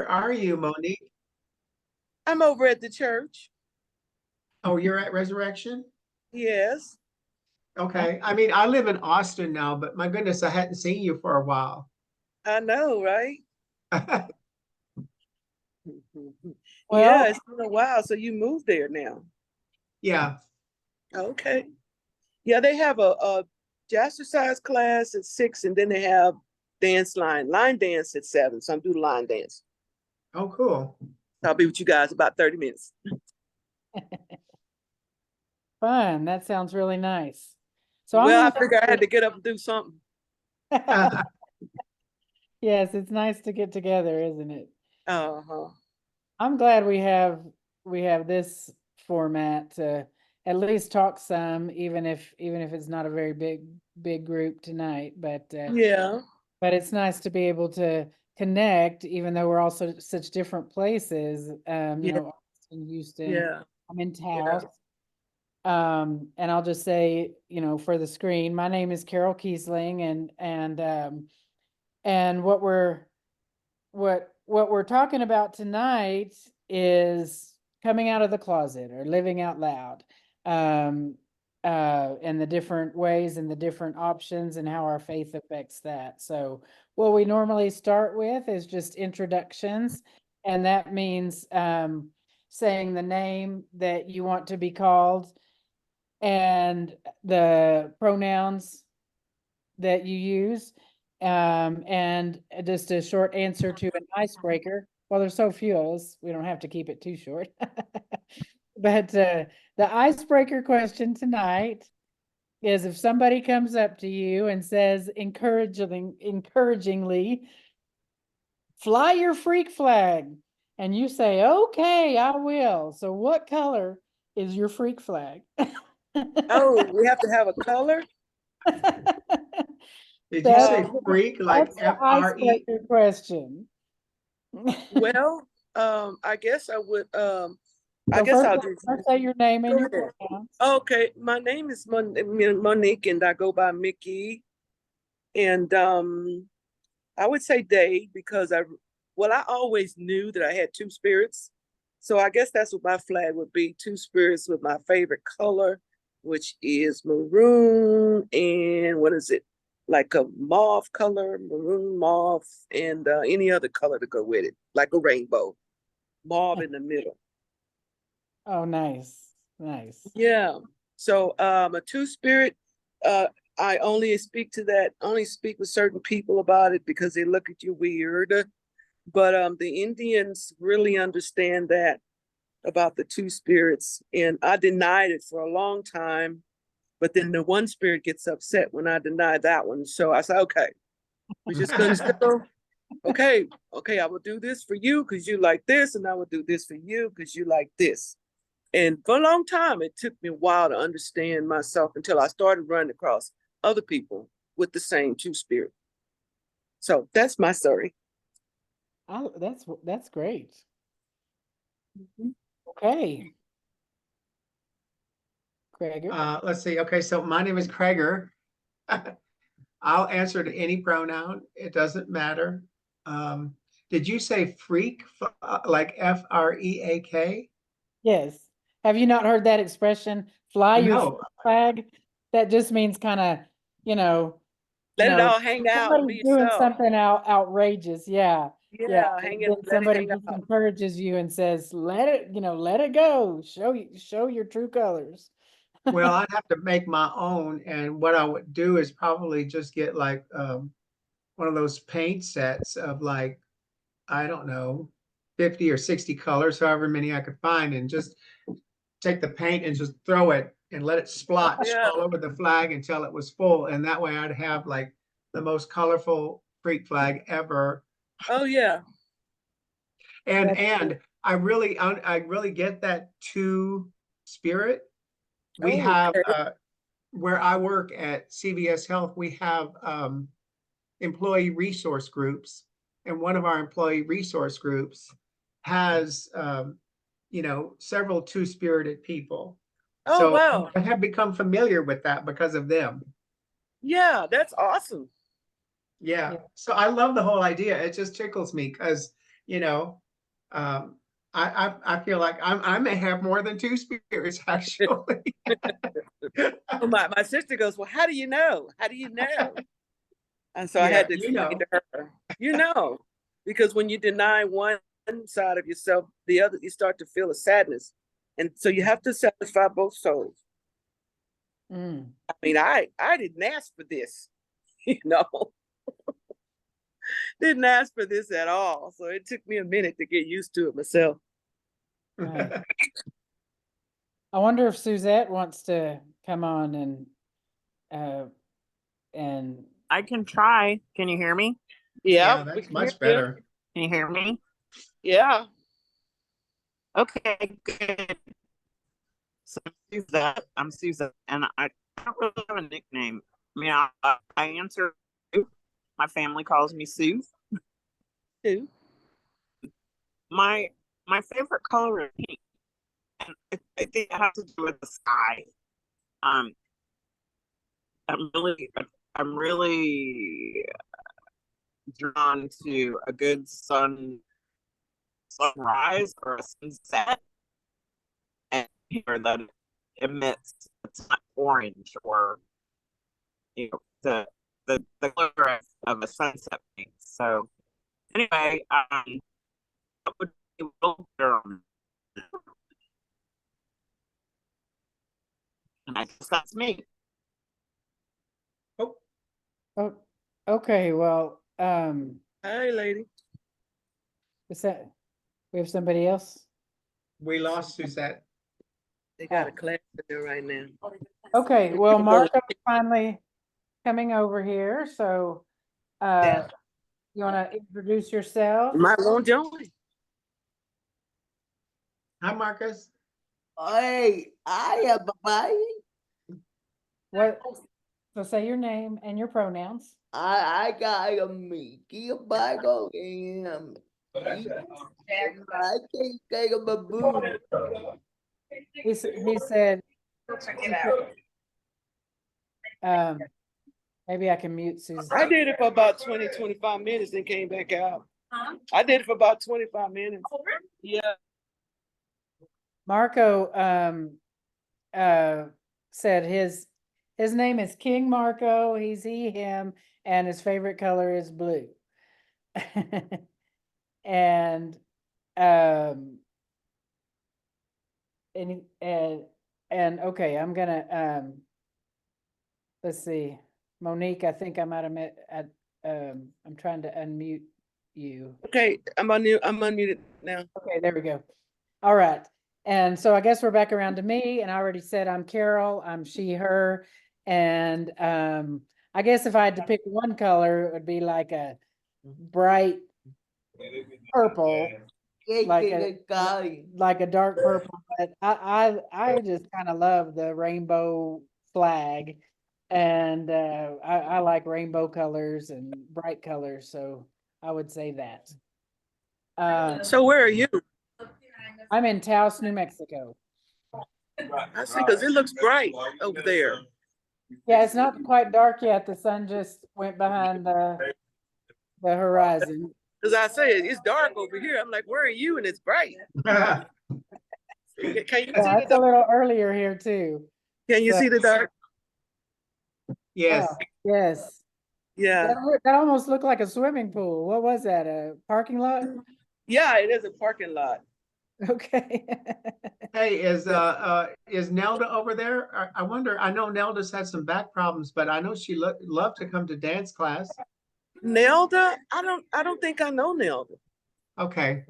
are you, Monique? I'm over at the church. Oh, you're at Resurrection? Yes. Okay. I mean, I live in Austin now, but my goodness, I hadn't seen you for a while. I know, right? Well, Yeah, it's been a while. So you moved there now. Yeah. Okay. Yeah, they have a jazzercise class at 6, and then they have line dance at 7. So I'm doing line dance. Oh, cool. I'll be with you guys about 30 minutes. fun. That sounds really nice. So Well, I I'm figured I had to get up and do something. yes, it's nice to get together, isn't it? Uh-huh. I'm glad we have this format to at least talk some, even if it's not a very big group tonight. Yeah. But it's nice to be able to connect, even though we're also such different places. You Yeah. know, Austin, Houston. Yeah. I'm in Yeah. Taos. And I'll just say, you know, for the screen, my name is Carol Kiesling, and what we're talking about tonight is coming out of the closet or living out loud, and the different ways and the different options and how our faith affects that. So what we normally start with is just introductions, and that means saying the name that you want to be called and the pronouns that you use, and just a short answer to an icebreaker. Well, there's so few of us, we don't have to keep it too short. But the icebreaker question tonight is, if somebody comes up to you and says encouragingly, fly your freak flag, and you say, okay, I will. So what color is your freak flag? Oh, we have to have a color? Did you say That's freak like the F-R-E? icebreaker question. Well, I guess I would I So guess first, I'll do first say your name and go your ahead. pronouns. Okay, my name is Monique, and I go by Mickey. And I would say Day because I always knew that I had two spirits. So I guess that's what my flag would be, two spirits with my favorite color, which is maroon and what is it? Like a mauve color, maroon mauve, and any other color to go with it, like a rainbow, mauve in the middle. Oh, nice, nice. Yeah. So a two spirit, I only speak with certain people about it because they look at you weird. But the Indians really understand that about the two spirits. And I denied it for a long time. But then the one spirit gets upset when I deny that one. So I said, okay, we're just gonna still, okay, I will do this for you because you like this, and I will do this for you because you like this. And for a long time, it took me a while to understand myself until I started running across other people with the same two spirit. So that's my story. Oh, that's great. Okay, Gregor. Let's see. Okay, so my name is Krager. I'll answer to any pronoun. It doesn't matter. Did you say freak, like F-R-E-A-K? Yes. Have you not heard that expression? Fly your No. flag. That just means kind of, you know, Let it all hang out and be somebody's doing yourself. something outrageous. Yeah. Yeah. Yeah, Then let it somebody hang just out. encourages you and says, let it go. Show your true colors. Well, I'd have to make my own, and what I would do is probably just get like one of those paint sets of like, I don't know, 50 or 60 colors, however many I could find, and just take the paint and just throw it and let it splotch Yeah. all over the flag until it was full. And that way I'd have like the most colorful freak flag ever. Oh yeah. And I really get that two spirit. We Oh, have okay. where I work at CVS Health, we have employee resource groups, and one of our employee resource groups has several two-spirited people. Oh So wow. I have become familiar with that because of them. Yeah, that's awesome. Yeah. So I love the whole idea. It just tickles me because, you know, I feel like I may have more than two spirits actually. Oh, my sister goes, well, how do you know? How do you know? And so I Yeah, had to you explain know. to her, because when you deny one side of yourself, the other, you start to feel a sadness. And so you have to satisfy both souls. Mm. I mean, I didn't ask for this, didn't ask for this at all. So it took me a minute to get used to it myself. Right. I wonder if Suzette wants to come on and I can try. Can you hear me? Yeah, We that's can hear much you. better. Can you hear me? Yeah. Okay, good. So I'm Suzette, and I don't really have a nickname. I mean, I answer. My family calls me Sue. Too. My favorite color is pink, and I think it has to do with the sky. Um, I'm really drawn to a good sunrise or a sunset, and here that emits, it's not orange or the color of a sunset paint. So anyway, that would be a little better on it. And I guess that's me. Oh, oh, okay, well, Hey, lady. is that, we have somebody else? we lost Suzette. They got a class in there right now. Okay, well, Marco's finally coming over here, so, Yeah. you wanna introduce yourself? Might won't join. Hi, Marcus. Hey, I am baby. What, so say your name and your pronouns. I got a Mickey a Bible and I can't take a baboon. He said, maybe I can mute Susan. I did it for about 20, 25 minutes and came back out. I did it for about 25 minutes. Yeah. Marco, said his name is King Marco, he's he, him, and his favorite color is blue. And, and okay, I'm gonna, let's see, Monique, I think I might have met at, I'm trying to unmute you. Okay, I'm unmuted now. Okay, there we go. All right. And so I guess we're back around to me, and I already said I'm Carol, I'm she, her. And I guess if I had to pick one color, it would be like a bright purple, like a dark purple. But I just kind of love the rainbow flag. And I like rainbow colors and bright colors, so I would say that. So where are you? I'm in Taos, New Mexico. I see, because it looks bright over there. Yeah, it's not quite dark yet. The sun just went behind the horizon. Because I say it's dark over here. I'm like, where are you? And it's bright. Can you see Yeah, the it's a dark? little earlier here too. Can you see the dark? Yes. Oh, yes. Yeah. That almost looked like a swimming pool. What was that? A parking lot? Yeah, it is a parking lot. Okay. Hey, is Nelda over there? I wonder, I know Nelda's had some back problems, but I know she loved to come to dance class. Nelda? I don't think I know Nelda. Okay.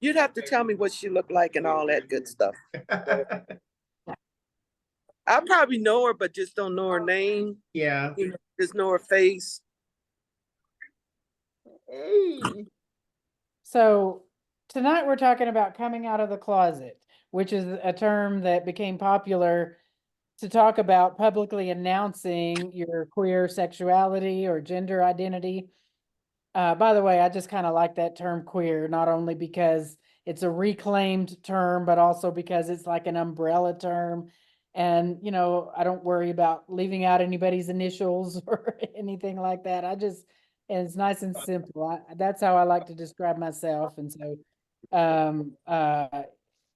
You'd have to tell me what she looked like and all that good stuff. I probably know her, but just don't know her name. Yeah. Just know her face. Hey, So tonight we're talking about coming out of the closet, which is a term that became popular to talk about publicly announcing your queer sexuality or gender identity. By the way, I just kind of like that term queer, not only because it's a reclaimed term, but also because it's like an umbrella term. And, you know, I don't worry about leaving out anybody's initials or anything like that. I just and it's nice and simple. That's how I like to describe myself. And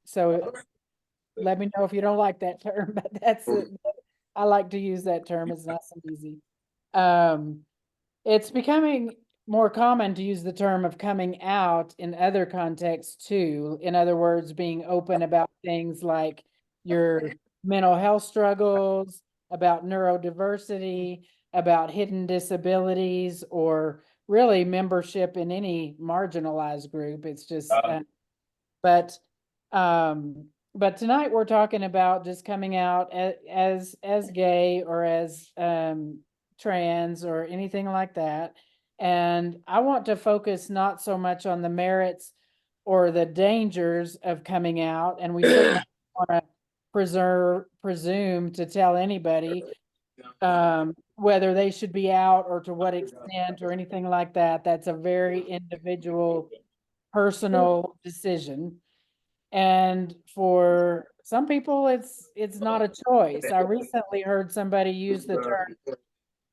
so let me know if you don't like that term, but that's it. I like to use that term. It's nice and easy. It's becoming more common to use the term of coming out in other contexts too. In other words, being open about things like your mental health struggles, about neurodiversity, about hidden disabilities, or really membership in any marginalized group. It's just, but tonight we're talking about just coming out as gay or as trans or anything like that. And I want to focus not so much on the merits or the dangers of coming out, and we certainly want to presume to tell anybody whether they should be out or to what extent or anything like that. That's a very individual, personal decision. And for some people, it's not a choice. I recently heard somebody use the term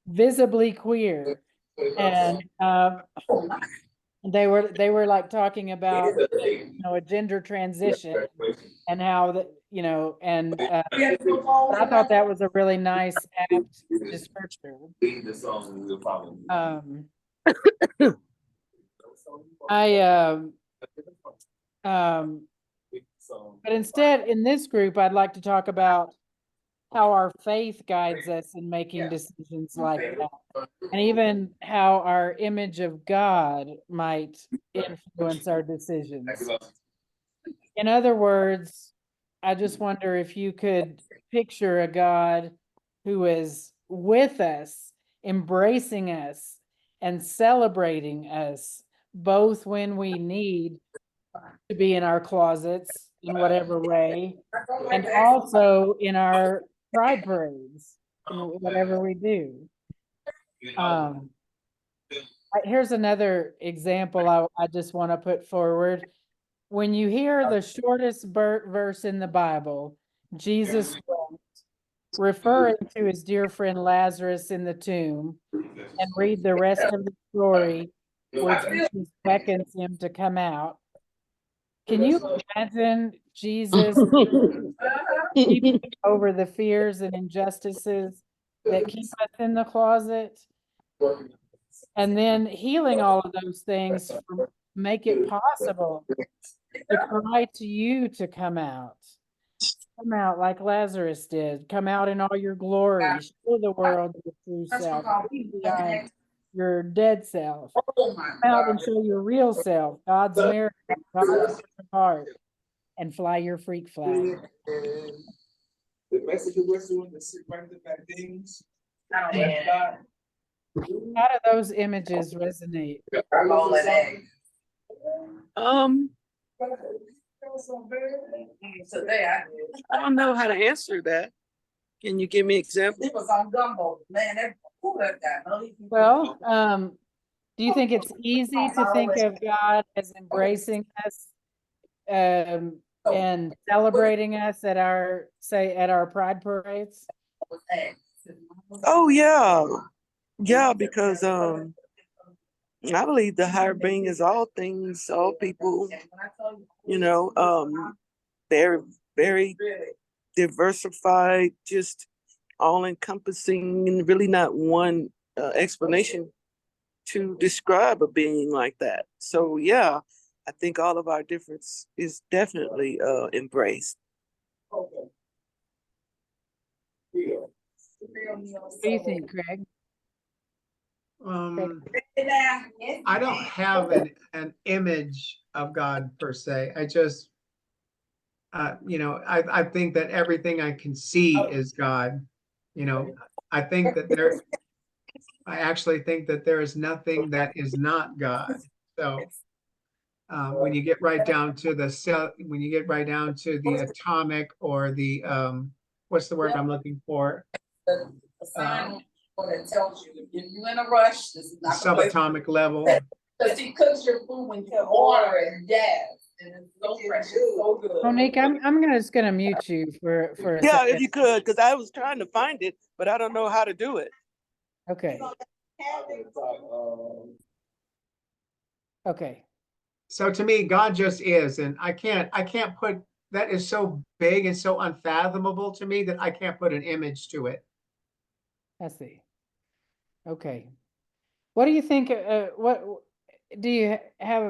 visibly queer, and they were like talking about a gender transition and how that and I thought that was a really nice apt descriptor. But instead, in this group, I'd like to talk about how our faith guides us in making decisions like that, and even how our image of God might influence our decisions. In other words, I just wonder if you could picture a God who is with us, embracing us, and celebrating us, both when we need to be in our closets in whatever way, and also in our pride parades, in whatever we do. Here's another example I just want to put forward. When you hear the shortest verse in the Bible, Jesus wept, referring to his dear friend Lazarus in the tomb, and read the rest of the story where Jesus beckons him to come out, can you imagine Jesus keeping over the fears and injustices that keep us in the closet, and then healing all of those things to make it possible to cry to you to come out like Lazarus did, come out in all your glory, show the world your true self, beyond your dead self, come out and show your real self, God's miracle, God's heart, and fly your freak flag. The message of wisdom, the sequence of things. How do those images resonate? I don't know how to answer that. Can you give me examples? Well, do you think it's easy to think of God as embracing us and celebrating us at our pride parades? Oh yeah, because I believe the higher being is all things, all people. They're very diversified, just all encompassing, and really not one explanation to describe a being like that. So yeah, I think all of our difference is definitely embraced. What do you think, Craig? I don't have an image of God per se. I just, I think that everything I can see is God. I think that I actually think that there is nothing that is not God. So when you get right down to the cell, when you get right down to the atomic or the what's the word I'm looking for? That tells you if you're in a rush, this is not subatomic level. Because he cooks your food when you order it, yes. And it's so fresh, it's so good. Monique, I'm just gonna mute you for a Yeah, second. if you could, because I was trying to find it, but I don't know how to do it. Okay. Okay, So to me, God just is, and I can't put, that is so big and so unfathomable to me that I can't put an image to it. I see. Okay. What do you think, what, do you have